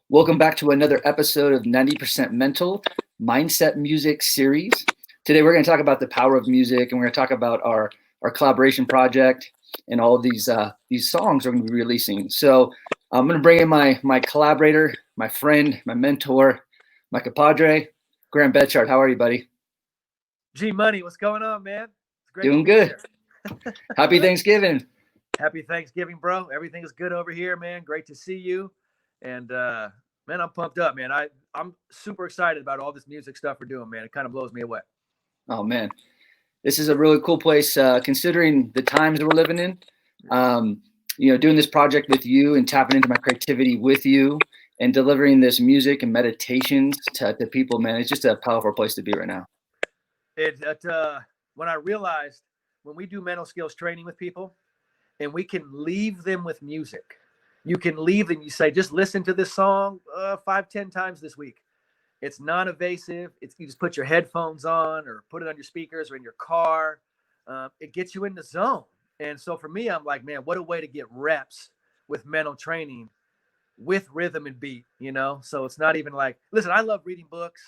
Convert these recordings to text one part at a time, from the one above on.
Welcome back to another episode of 90% Mental Mindset Music Series. Today we're going to talk about the power of music, and we're going to talk about our collaboration project and all of these songs we're going to be releasing. So I'm going to bring in my collaborator, my friend, my mentor, my compadre, Graham Betchart. How are you, buddy? G Money, what's going on, man? It's great to Doing be good. here. Happy Thanksgiving. Happy Thanksgiving, bro. Everything is good over here, man. Great to see you. And man, I'm pumped up, man. I'm super excited about all this music stuff we're doing, man. It kind of blows me away. Oh man, this is a really cool place considering the times that we're living in. Doing this project with you and tapping into my creativity with you and delivering this music and meditations to people, man, it's just a powerful place to be right now. When I realized when we do mental skills training with people and we can leave them with music, you can leave them. You say, just listen to this song 5-10 times this week. It's non-evasive. You just put your headphones on or put it on your speakers or in your car. It gets you in the zone. And so for me, I'm like, man, what a way to get reps with mental training with rhythm and beat, So it's not even like, listen, I love reading books.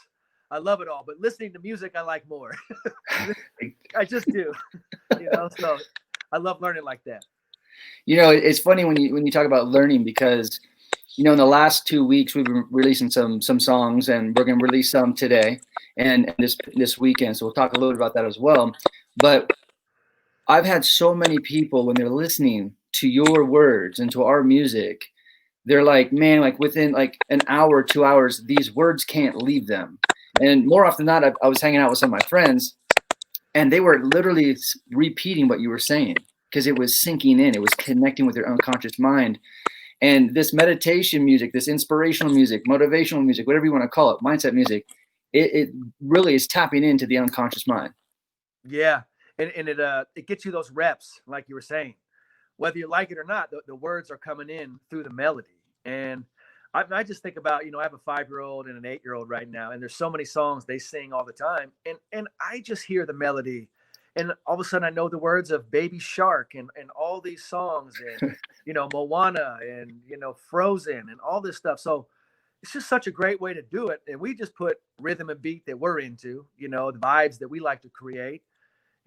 I love it all, but listening to music, I like more. I just do, so I love learning like that. It's funny when you talk about learning because, in the last 2 weeks, we've been releasing some songs, and we're going to release some today and this weekend. So we'll talk a little bit about that as well. But I've had so many people when they're listening to your words and to our music, they're like, man, like within like an hour, 2 hours, these words can't leave them. And more often than not, I was hanging out with some of my friends, and they were literally repeating what you were saying because it was sinking in. It was connecting with their unconscious mind. And this meditation music, this inspirational music, motivational music, whatever you want to call it, mindset music, it really is tapping into the unconscious mind. Yeah. And it gets you those reps, like you were saying. Whether you like it or not, the words are coming in through the melody. And I just think about, I have a 5-year-old and an 8-year-old right now, and there's so many songs they sing all the time. And I just hear the melody, and all of a sudden I know the words of Baby Shark and all these songs, and, Moana and, Frozen and all this stuff. So it's just such a great way to do it. And we just put rhythm and beat that we're into, the vibes that we like to create.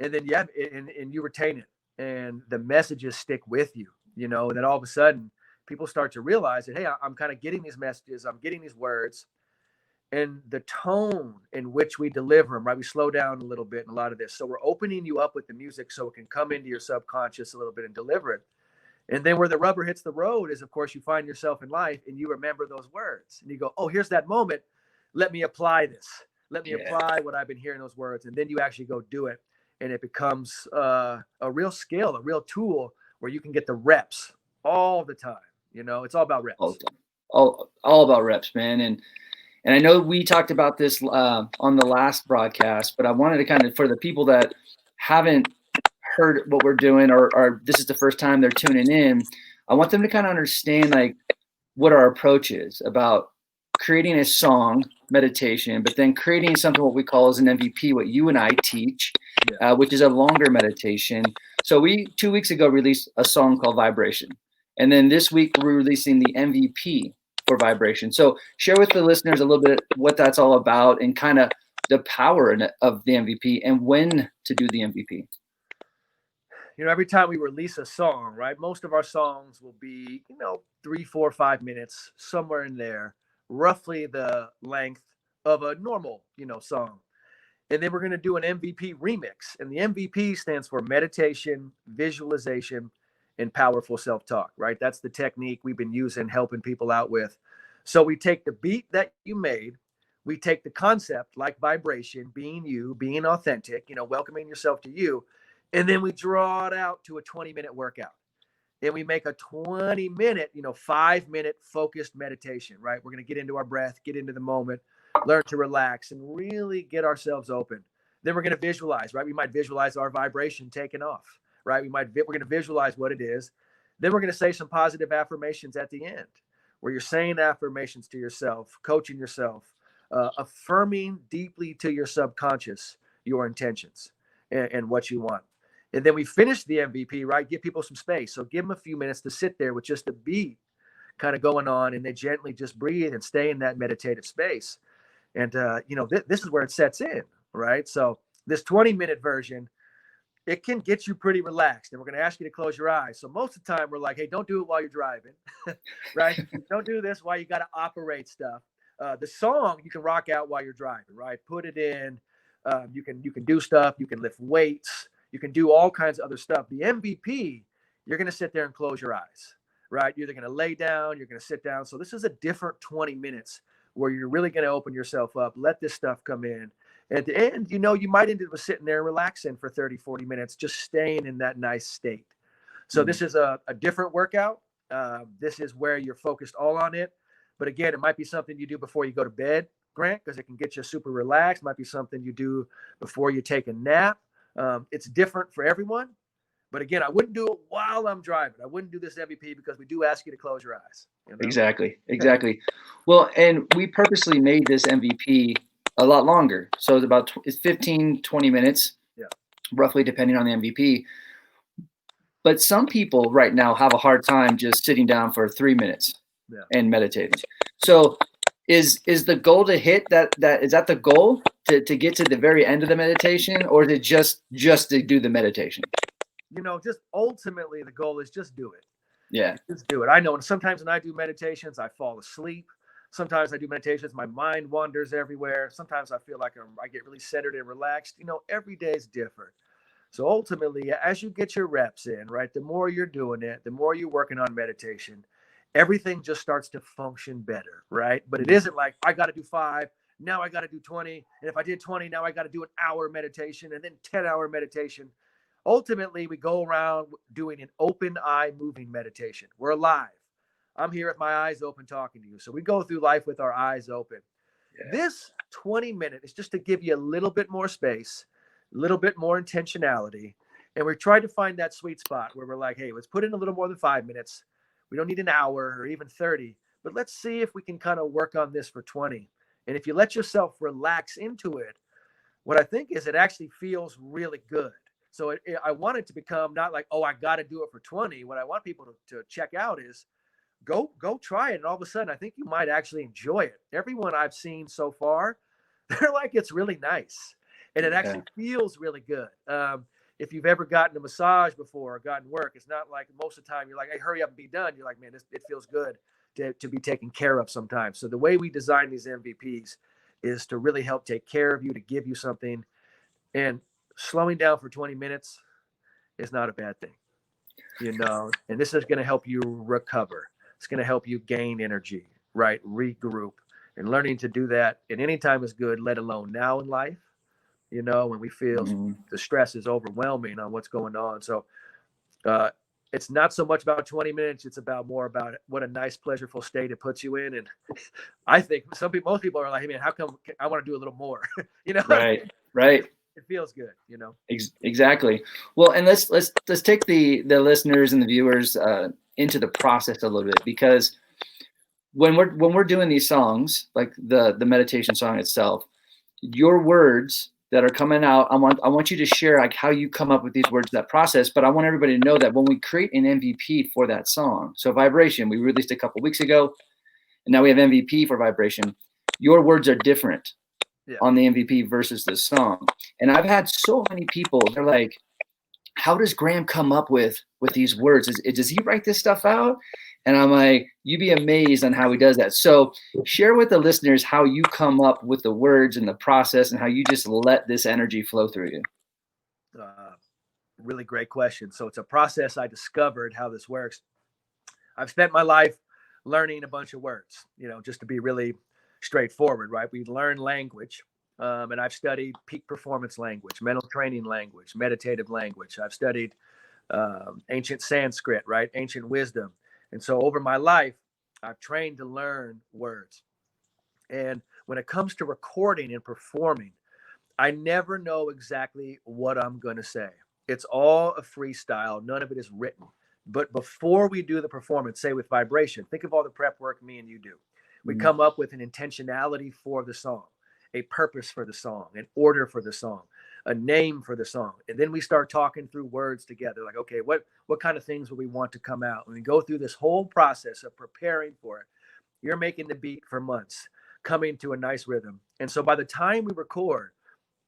And then, yeah, and you retain it. And the messages stick with you, and then all of a sudden people start to realize that, hey, I'm kind of getting these messages, I'm getting these words, and the tone in which we deliver them, right? We slow down a little bit in a lot of this. So we're opening you up with the music so it can come into your subconscious a little bit and deliver it. And then where the rubber hits the road is, of course, you find yourself in life and you remember those words and you go, oh, here's that moment. Let me apply this. Let me apply what I've been hearing those words. And then you actually go do it. And it becomes a real skill, a real tool where you can get the reps all the time. It's all about reps. All about reps, man. And I know we talked about this on the last broadcast, but I wanted to kind of, for the people that haven't heard what we're doing, or this is the first time they're tuning in, I want them to kind of understand like what our approach is about creating a song meditation, but then creating something what we call as an MVP, what you and I teach, which is a longer meditation. So we 2 weeks ago released a song called Vibration, and then this week we're releasing the MVP for Vibration. So share with the listeners a little bit what that's all about and kind of the power of the MVP and when to do the MVP. Every time we release a song, right, most of our songs will be, 3, 4, 5 minutes, somewhere in there, roughly the length of a normal, song. And then we're going to do an MVP remix. And the MVP stands for meditation, visualization, and powerful self-talk, right? That's the technique we've been using, helping people out with. So we take the beat that you made, we take the concept like vibration, being you, being authentic, welcoming yourself to you, and then we draw it out to a 20-minute workout. And we make a 20-minute, 5-minute focused meditation, right? We're going to get into our breath, get into the moment, learn to relax, and really get ourselves open. Then we're going to visualize, right? We might visualize our vibration taking off, right? We're going to visualize what it is. Then we're going to say some positive affirmations at the end, where you're saying affirmations to yourself, coaching yourself, affirming deeply to your subconscious your intentions and what you want. And then we finish the MVP, right? Give people some space. So give them a few minutes to sit there with just a beat, kind of going on, and they gently just breathe and stay in that meditative space. And, this is where it sets in, right? So this 20-minute version, it can get you pretty relaxed, and we're going to ask you to close your eyes. So most of the time we're like, hey, don't do it while you're driving, right? Don't do this while you got to operate stuff. The song you can rock out while you're driving, right? Put it in. You can do stuff. You can lift weights. You can do all kinds of other stuff. The MVP, you're going to sit there and close your eyes, right? You're either going to lay down, you're going to sit down. So this is a different 20 minutes where you're really going to open yourself up, let this stuff come in. At the end, you might end up sitting there relaxing for 30, 40 minutes, just staying in that nice state. So this is a different workout. This is where you're focused all on it. But again, it might be something you do before you go to bed, Grant, because it can get you super relaxed. It might be something you do before you take a nap. It's different for everyone. But again, I wouldn't do it while I'm driving. I wouldn't do this MVP because we do ask you to close your eyes. Exactly. Well, and we purposely made this MVP a lot longer. So it's 15, 20 minutes, roughly, depending on the MVP. But some people right now have a hard time just sitting down for 3 minutes and meditating. So is the goal to hit that is that the goal to get to the very end of the meditation, or is it just to do the meditation? Just ultimately the goal is just do it. Yeah. Just do it. I know. And sometimes when I do meditations, I fall asleep. Sometimes I do meditations, my mind wanders everywhere. Sometimes I feel like I get really centered and relaxed. Every day is different. So ultimately, as you get your reps in, right, the more you're doing it, the more you're working on meditation, everything just starts to function better, right? But it isn't like, I got to do 5, now I got to do 20. And if I did 20, now I got to do an hour meditation and then 10-hour meditation. Ultimately, we go around doing an open eye moving meditation. We're alive. I'm here with my eyes open talking to you. So we go through life with our eyes open. Yeah. This 20 minutes is just to give you a little bit more space, a little bit more intentionality. And we're trying to find that sweet spot where we're like, hey, let's put in a little more than 5 minutes. We don't need an hour or even 30, but let's see if we can kind of work on this for 20. And if you let yourself relax into it, what I think is it actually feels really good. So I want it to become not like, oh, I got to do it for 20. What I want people to check out is go try it. And all of a sudden, I think you might actually enjoy it. Everyone I've seen so far, they're like, it's really nice. And it actually feels really good. If you've ever gotten a massage before or gotten work, it's not like most of the time you're like, hey, hurry up and be done. You're like, man, it feels good to be taken care of sometimes. So the way we design these MVPs is to really help take care of you, to give you something. And slowing down for 20 minutes is not a bad thing, and this is going to help you recover. It's going to help you gain energy, right? Regroup, and learning to do that at any time is good, let alone now in life, when we feel the stress is overwhelming on what's going on. So it's not so much about 20 minutes. It's more about what a nice, pleasurable state it puts you in. And I think most people are like, hey man, how come I want to do a little more, Right. It feels good, Exactly. Well, and let's take the listeners and the viewers into the process a little bit, because when we're doing these songs, like the meditation song itself, your words that are coming out, I want you to share like how you come up with these words, that process. But I want everybody to know that when we create an MVP for that song, so Vibration, we released a couple weeks ago, and now we have MVP for Vibration. Your words are different on the MVP versus the song. And I've had so many people, they're like, how does Graham come up with these words? Does he write this stuff out? And I'm like, you'd be amazed on how he does that. So share with the listeners how you come up with the words and the process, and how you just let this energy flow through you. Really great question. So it's a process. I discovered how this works. I've spent my life learning a bunch of words, just to be really straightforward, right? We learn language, and I've studied peak performance language, mental training language, meditative language. I've studied ancient Sanskrit, right? Ancient wisdom. And so over my life, I've trained to learn words. And when it comes to recording and performing, I never know exactly what I'm going to say. It's all a freestyle. None of it is written. But before we do the performance, say with Vibration, think of all the prep work me and you do. We come up with an intentionality for the song, a purpose for the song, an order for the song. a name for the song. And then we start talking through words together. Like, okay, what kind of things would we want to come out? And we go through this whole process of preparing for it. You're making the beat for months, coming to a nice rhythm. And so by the time we record,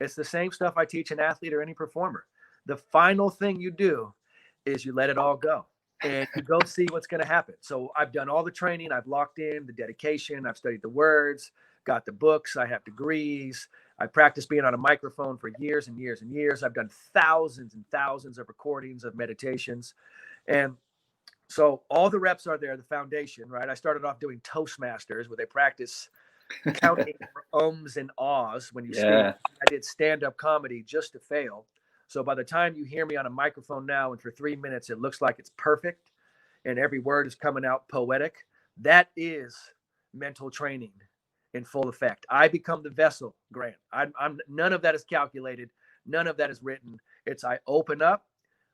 it's the same stuff I teach an athlete or any performer. The final thing you do is you let it all go and you go see what's going to happen. So I've done all the training. I've locked in the dedication. I've studied the words, got the books. I have degrees. I practiced being on a microphone for years and years and years. I've done thousands and thousands of recordings of meditations. And so all the reps are there, the foundation, right? I started off doing Toastmasters where they practice counting for ums and ahs when you speak. I did stand-up comedy just to fail. So by the time you hear me on a microphone now and for 3 minutes, it looks like it's perfect and every word is coming out poetic. That is mental training in full effect. I become the vessel, Grant. I'm none of that is calculated. None of that is written. It's I open up,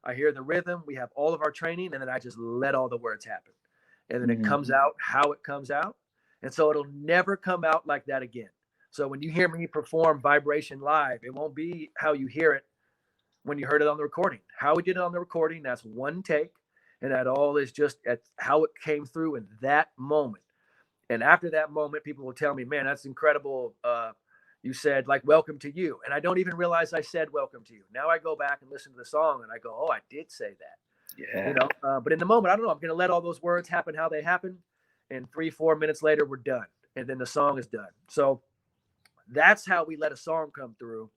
I hear the rhythm. We have all of our training, and then I just let all the words happen. And then it comes out how it comes out. And so it'll never come out like that again. So when you hear me perform Vibration live, it won't be how you hear it when you heard it on the recording. How we did it on the recording, that's one take. And that all is just at how it came through in that moment. And after that moment, people will tell me, man, that's incredible. You said like, welcome to you. And I don't even realize I said, welcome to you. Now I go back and listen to the song and I go, oh, I did say that. Yeah. You know, but in the moment, I don't know. I'm going to let all those words happen how they happen. And 3-4 minutes later, we're done. And then the song is done. So that's how we let a song come through.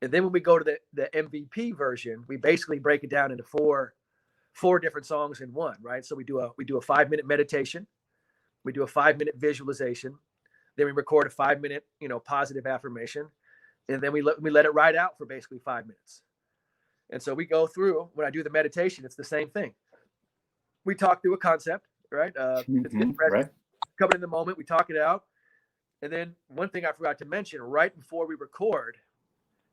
And then when we go to the M.V.P version, we basically break it down into four different songs in one, right? So we do a 5-minute meditation. We do a 5-minute visualization. Then we record a 5-minute, positive affirmation. And then we let it ride out for basically 5 minutes. And so we go through, when I do the meditation, it's the same thing. We talk through a concept, right? It's present, right. Coming in the moment, we talk it out. And then one thing I forgot to mention, right before we record,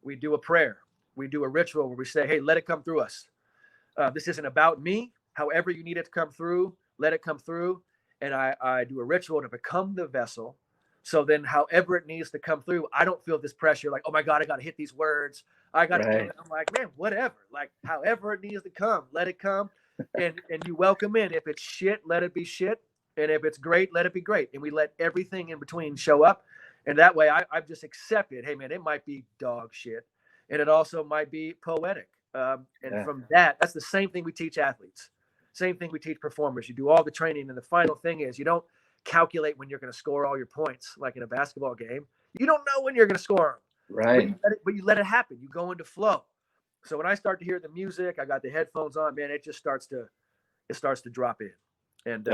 we do a prayer. We do a ritual where we say, hey, let it come through us. This isn't about me. However you need it to come through, let it come through. And I do a ritual to become the vessel. So then however it needs to come through, I don't feel this pressure like, oh my God, I got to hit these words. I got to do it. I'm like, man, whatever. Like however it needs to come, let it come. And you welcome in. If it's shit, let it be shit. And if it's great, let it be great. And we let everything in between show up. And that way I've just accepted, hey man, it might be dog shit. And it also might be poetic. From that's the same thing we teach athletes. Same thing we teach performers. You do all the training. And the final thing is you don't calculate when you're going to score all your points, like in a basketball game. You don't know when you're going to score them. Right. But you let it happen. You go into flow. So when I start to hear the music, I got the headphones on, man, it just starts to drop in. And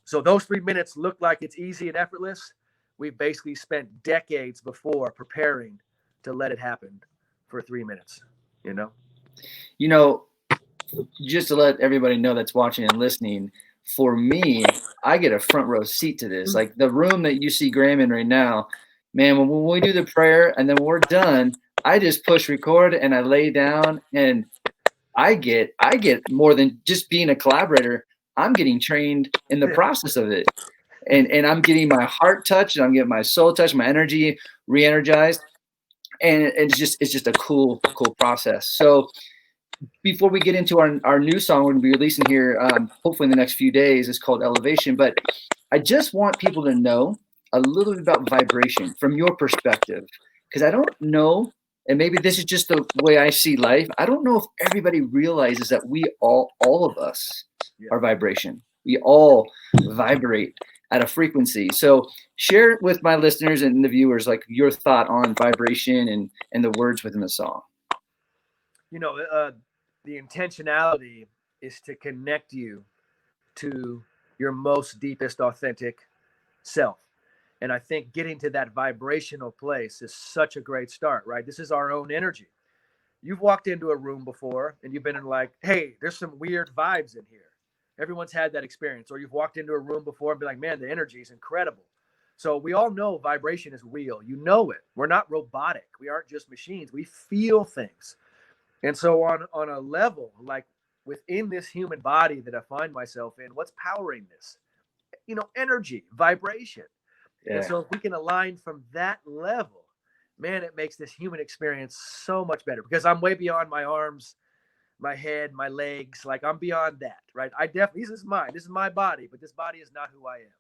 so those 3 minutes look like it's easy and effortless. We basically spent decades before preparing to let it happen for 3 minutes, Just to let everybody know that's watching and listening, for me, I get a front row seat to this. Like the room that you see Graham in right now, man, when we do the prayer and then we're done, I just push record and I lay down and I get more than just being a collaborator. I'm getting trained in the process of it. And I'm getting my heart touched and I'm getting my soul touched, my energy re-energized. And it's just a cool process. So before we get into our new song we're going to be releasing here, hopefully in the next few days, it's called Elevation. But I just want people to know a little bit about vibration from your perspective, because I don't know, and maybe this is just the way I see life. I don't know if everybody realizes that we all of us are vibration. We all vibrate at a frequency. So share with my listeners and the viewers, like your thought on vibration and the words within the song. The intentionality is to connect you to your most deepest authentic self. And I think getting to that vibrational place is such a great start, right? This is our own energy. You've walked into a room before and you've been in like, hey, there's some weird vibes in here. Everyone's had that experience. Or you've walked into a room before and be like, man, the energy is incredible. So we all know vibration is real. You know it. We're not robotic. We aren't just machines. We feel things. And so on a level, like within this human body that I find myself in, what's powering this? Energy, vibration. Yeah. And so if we can align from that level, man, it makes this human experience so much better because I'm way beyond my arms, my head, my legs. Like I'm beyond that, right? I definitely, this is my body, but this body is not who I am.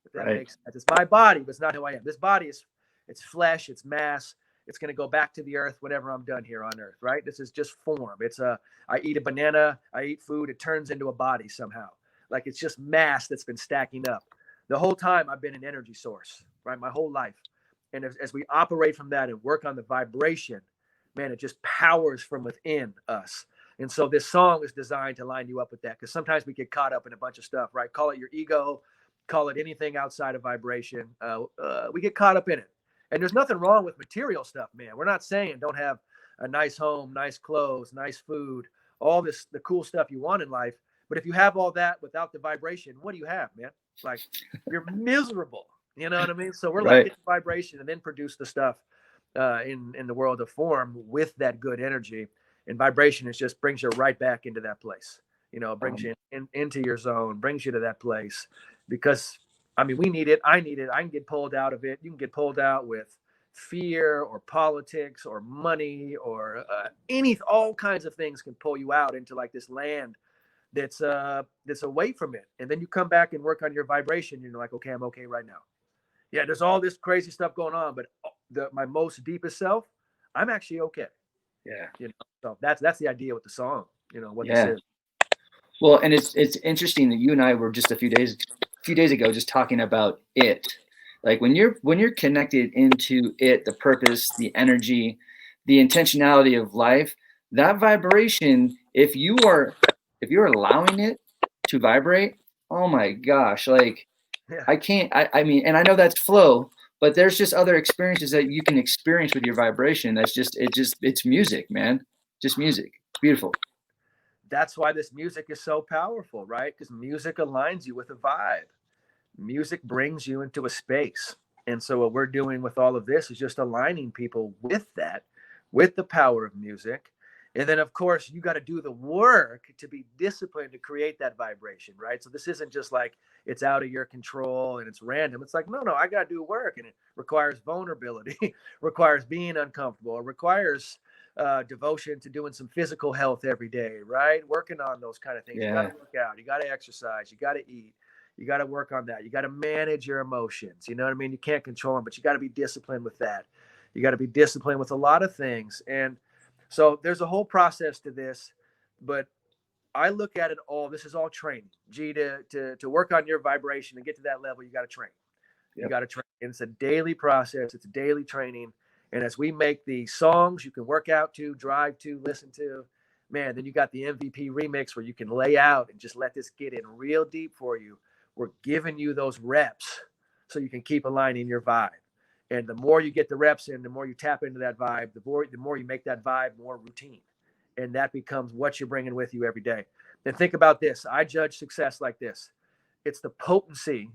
If that Right. makes sense. It's my body, but it's not who I am. This body is, it's flesh, it's mass. It's going to go back to the earth whenever I'm done here on earth, right? This is just form. I eat a banana, I eat food, it turns into a body somehow. Like it's just mass that's been stacking up. The whole time I've been an energy source, right? My whole life. And as we operate from that and work on the vibration, man, it just powers from within us. And so this song is designed to line you up with that because sometimes we get caught up in a bunch of stuff, right? Call it your ego, call it anything outside of vibration. We get caught up in it. And there's nothing wrong with material stuff, man. We're not saying don't have a nice home, nice clothes, nice food, all this, the cool stuff you want in life. But if you have all that without the vibration, what do you have, man? Like you're miserable. You know what I mean? So we're like, Right. get the vibration and then produce the stuff in the world of form with that good energy. And vibration is just brings you right back into that place. You know, it brings you into your zone, brings you to that place because I mean, we need it. I need it. I can get pulled out of it. You can get pulled out with fear or politics or money or all kinds of things can pull you out into like this land that's away from it. And then you come back and work on your vibration. You're like, okay, I'm okay right now. Yeah, there's all this crazy stuff going on, but my most deepest self, I'm actually okay. Yeah. You know, so that's the idea with the song. You know what this Yeah. is. Well, and it's interesting that you and I were just a few days ago just talking about it. Like when you're connected into it, the purpose, the energy, the intentionality of life, that vibration, if you're allowing it to vibrate, oh my gosh, like Yeah. I mean, and I know that's flow, but there's just other experiences that you can experience with your vibration. It's music, man. Just music. It's beautiful. That's why this music is so powerful, right? Because music aligns you with a vibe. Music brings you into a space. And so what we're doing with all of this is just aligning people with that, with the power of music. And then of course you got to do the work to be disciplined to create that vibration, right? So this isn't just like it's out of your control and it's random. It's like, no, I got to do work, and it requires vulnerability, requires being uncomfortable, it requires devotion to doing some physical health every day, right? Working on those kind of things. You got Yeah. to work out, you got to exercise, you got to eat, you got to work on that. You got to manage your emotions. You know what I mean? You can't control them, but you got to be disciplined with that. You got to be disciplined with a lot of things. And so there's a whole process to this, but I look at it all. This is all training. G, to work on your vibration and get to that level, you got to train. You Yep. got to train. And it's a daily process. It's a daily training. And as we make the songs you can work out to, drive to, listen to, man, then you got the M.V.P remix where you can lay out and just let this get in real deep for you. We're giving you those reps so you can keep aligning your vibe. And the more you get the reps in, the more you tap into that vibe, the more you make that vibe more routine. And that becomes what you're bringing with you every day. And think about this. I judge success like this. It's the potency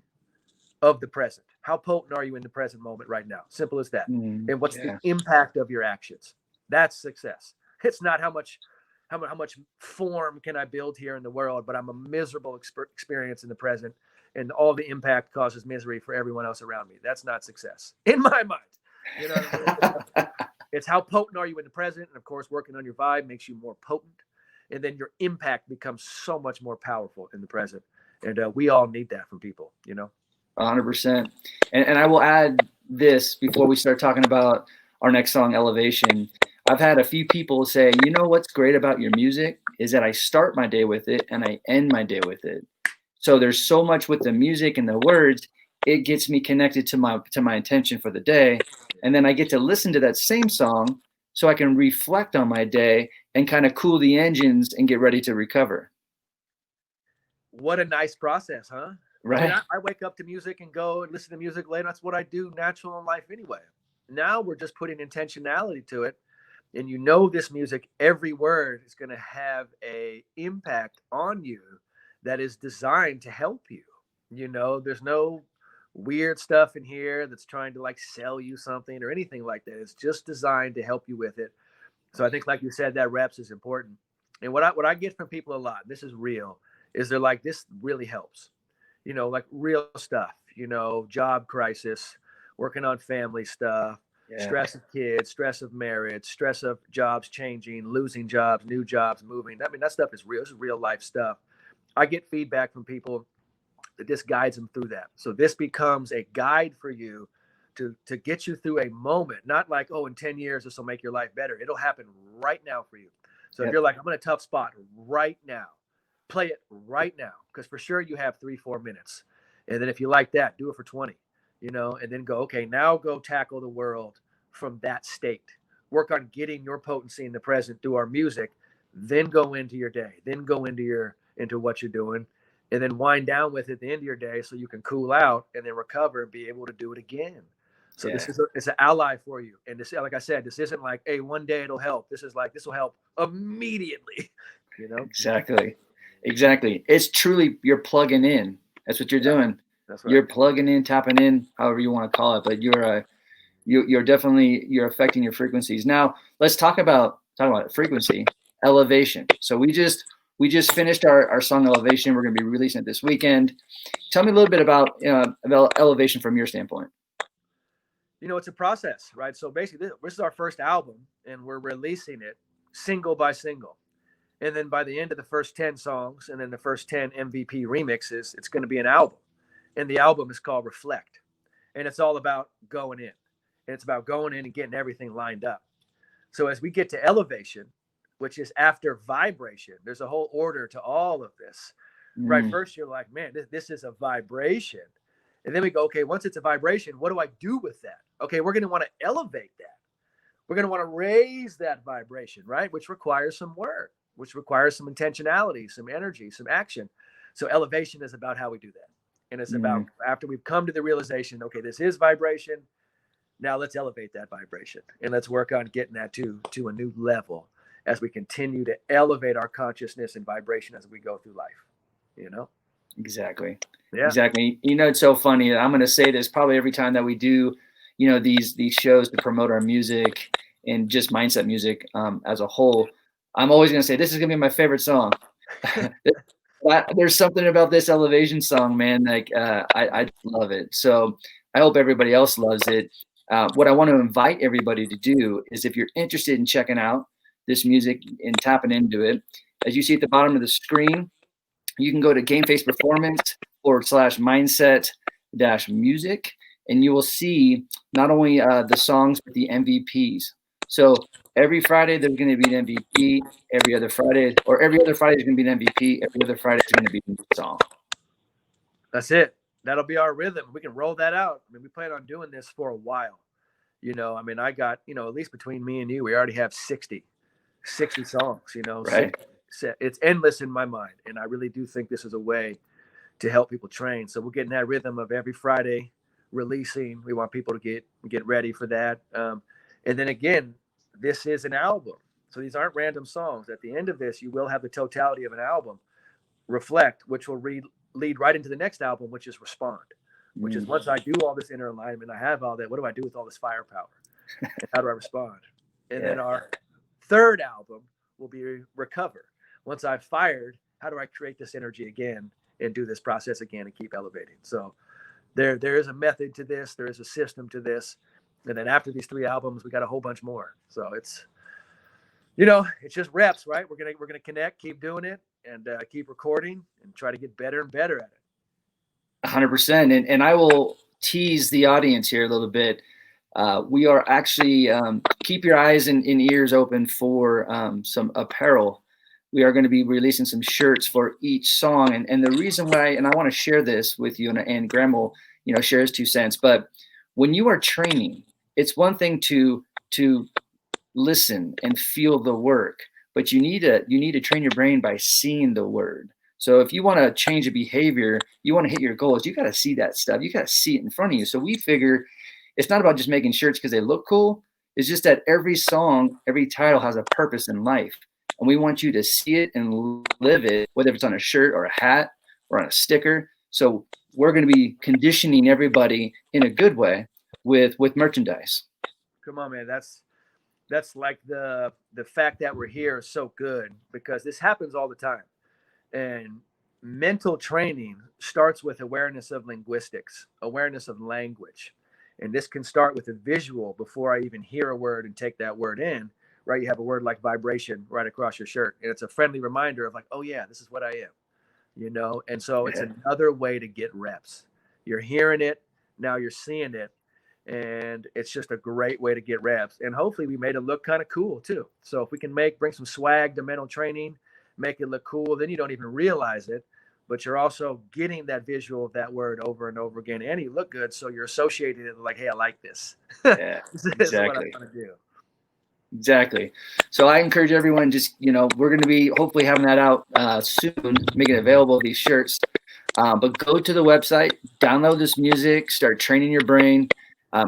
of the present. How potent are you in the present moment right now? Simple as that. And what's the Yeah. impact of your actions? That's success. It's not how much form can I build here in the world, but I'm a miserable experience in the present, and all the impact causes misery for everyone else around me. That's not success in my mind. You know what I mean? It's how potent are you in the present, and of course, working on your vibe makes you more potent, and then your impact becomes so much more powerful in the present. And we all need that from people, you know. 100%. And I will add this before we start talking about our next song, Elevation. I've had a few people say, you know what's great about your music is that I start my day with it and I end my day with it. So there's so much with the music and the words, it gets me connected to my intention for the day. And then I get to listen to that same song so I can reflect on my day and kind of cool the engines and get ready to recover. What a nice process, huh? I mean, Right? I wake up to music and go and listen to music later. That's what I do natural in life anyway. Now we're just putting intentionality to it. And you know this music, every word is going to have a impact on you that is designed to help you. You know, there's no weird stuff in here that's trying to like sell you something or anything like that. It's just designed to help you with it. So I think, like you said, that reps is important. And what I get from people a lot, this is real, is they're like, this really helps. You know, like real stuff. You know, job crisis, working on family stuff, Yeah. stress of kids, stress of marriage, stress of jobs changing, losing jobs, new jobs, moving. I mean, that stuff is real. This is real life stuff. I get feedback from people that this guides them through that. So this becomes a guide for you to get you through a moment, not like, oh, in 10 years, this will make your life better. It'll happen right now for you. So if you're like, I'm in a tough spot right now, play it right now. Because for sure you have 3-4 minutes. And then if you like that, do it for 20, and then go, okay, now go tackle the world from that state. Work on getting your potency in the present through our music, then go into your day, then go into what you're doing, and then wind down with it at the end of your day so you can cool out and then recover and be able to do it again. So this is it's an ally for you. And this, like I said, this isn't like, hey, one day it'll help. This is like, this will help immediately, Exactly. It's truly, you're plugging in. That's what you're doing. That's right. You're plugging in, tapping in, however you want to call it, but you're definitely, you're affecting your frequencies. Now let's talk about frequency, elevation. So we just finished our song Elevation. We're going to be releasing it this weekend. Tell me a little bit about elevation from your standpoint. It's a process, right? So basically this is our first album and we're releasing it single by single. And then by the end of the first 10 songs and then the first 10 M.V.P remixes, it's going to be an album. And the album is called Reflect. And it's all about going in. And it's about going in and getting everything lined up. So as we get to Elevation, which is after Vibration, there's a whole order to all of this. Right? First, you're like, man, this is a vibration. And then we go, okay, once it's a vibration, what do I do with that? Okay, we're going to want to elevate that. We're going to want to raise that vibration, right? Which requires some work, which requires some intentionality, some energy, some action. So elevation is about how we do that. And it's about after we've come to the realization, okay, this is vibration. Now let's elevate that vibration and let's work on getting that to a new level as we continue to elevate our consciousness and vibration as we go through life, Exactly. Yeah. Exactly. It's so funny. I'm going to say this probably every time that we do, these shows to promote our music and just mindset music as a whole. I'm always going to say, this is going to be my favorite song. There's something about this Elevation song, man. Like I love it. So I hope everybody else loves it. What I want to invite everybody to do is, if you're interested in checking out this music and tapping into it, as you see at the bottom of the screen, you can go to GameFace Performance /mindset-music, and you will see not only the songs, but the MVPs. So every Friday there's going to be an MVP. Every other Friday is going to be an MVP. Every other Friday is going to be a new song. That's it. That'll be our rhythm. We can roll that out. I mean, we plan on doing this for a while. I mean, I got, at least between me and you, we already have 60 songs, Right. So it's endless in my mind. And I really do think this is a way to help people train. So we're getting that rhythm of every Friday releasing. We want people to get ready for that. And then again, this is an album. So these aren't random songs. At the end of this, you will have the totality of an album, Reflect, which will lead right into the next album, which is Respond, which is once I do all this inner alignment, I have all that, what do I do with all this firepower? And how do I respond? And then our third album will be Recover. Once I've fired, how do I create this energy again and do this process again and keep elevating? So there is a method to this. There is a system to this. And then after these 3 albums, we got a whole bunch more. So it's just reps, right? We're gonna connect, keep doing it, and keep recording and try to get better and better at it. 100%. And I will tease the audience here a little bit. We are actually, keep your eyes and ears open for some apparel. We are going to be releasing some shirts for each song. And the reason why, and I want to share this with you, and Graham will, share his 2 cents. But when you are training, it's one thing to listen and feel the work, but you need to train your brain by seeing the word. So if you want to change a behavior, you want to hit your goals, you got to see that stuff. You got to see it in front of you. So we figure it's not about just making shirts because they look cool. It's just that every song, every title has a purpose in life. And we want you to see it and live it, whether it's on a shirt or a hat or on a sticker. So we're going to be conditioning everybody in a good way with merchandise. Come on, man. That's like the fact that we're here is so good, because this happens all the time. And mental training starts with awareness of linguistics, awareness of language. And this can start with a visual before I even hear a word and take that word in, right? You have a word like vibration right across your shirt. And it's a friendly reminder of like, oh yeah, this is what I am, you know? And so it's another way to get reps. You're hearing it, now you're seeing it. And it's just a great way to get reps. And hopefully we made it look kind of cool too. So if we can bring some swag to mental training, make it look cool, then you don't even realize it, but you're also getting that visual of that word over and over again. And you look good. So you're associating it like, hey, I like this. Yeah, This is what I want to do. Exactly. So I encourage everyone, just, we're going to be hopefully having that out soon, making it available, these shirts. But go to the website, download this music, start training your brain.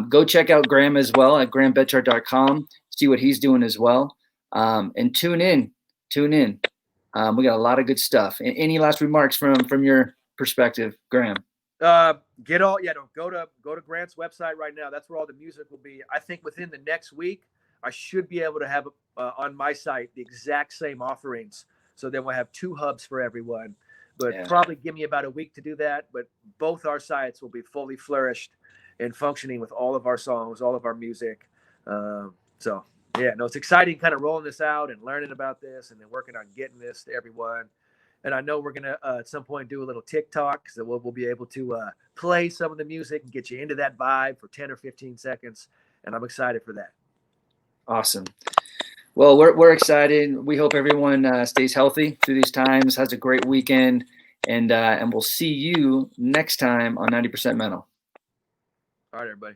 Go check out Graham as well at grahambetchart.com, see what he's doing as well. And tune in. We got a lot of good stuff. Any last remarks from your perspective, Graham? Go to Grant's website right now. That's where all the music will be. I think within the next week, I should be able to have on my site the exact same offerings. So then we'll have 2 hubs for everyone. But probably give me about a week to do that. But both our sites will be fully flourished and functioning with all of our songs, all of our music. It's exciting kind of rolling this out and learning about this and then working on getting this to everyone. And I know we're going to at some point do a little TikTok, so we'll be able to play some of the music and get you into that vibe for 10 or 15 seconds. And I'm excited for that. Awesome. Well, we're excited. We hope everyone stays healthy through these times, has a great weekend, and we'll see you next time on 90% Mental. All right, everybody.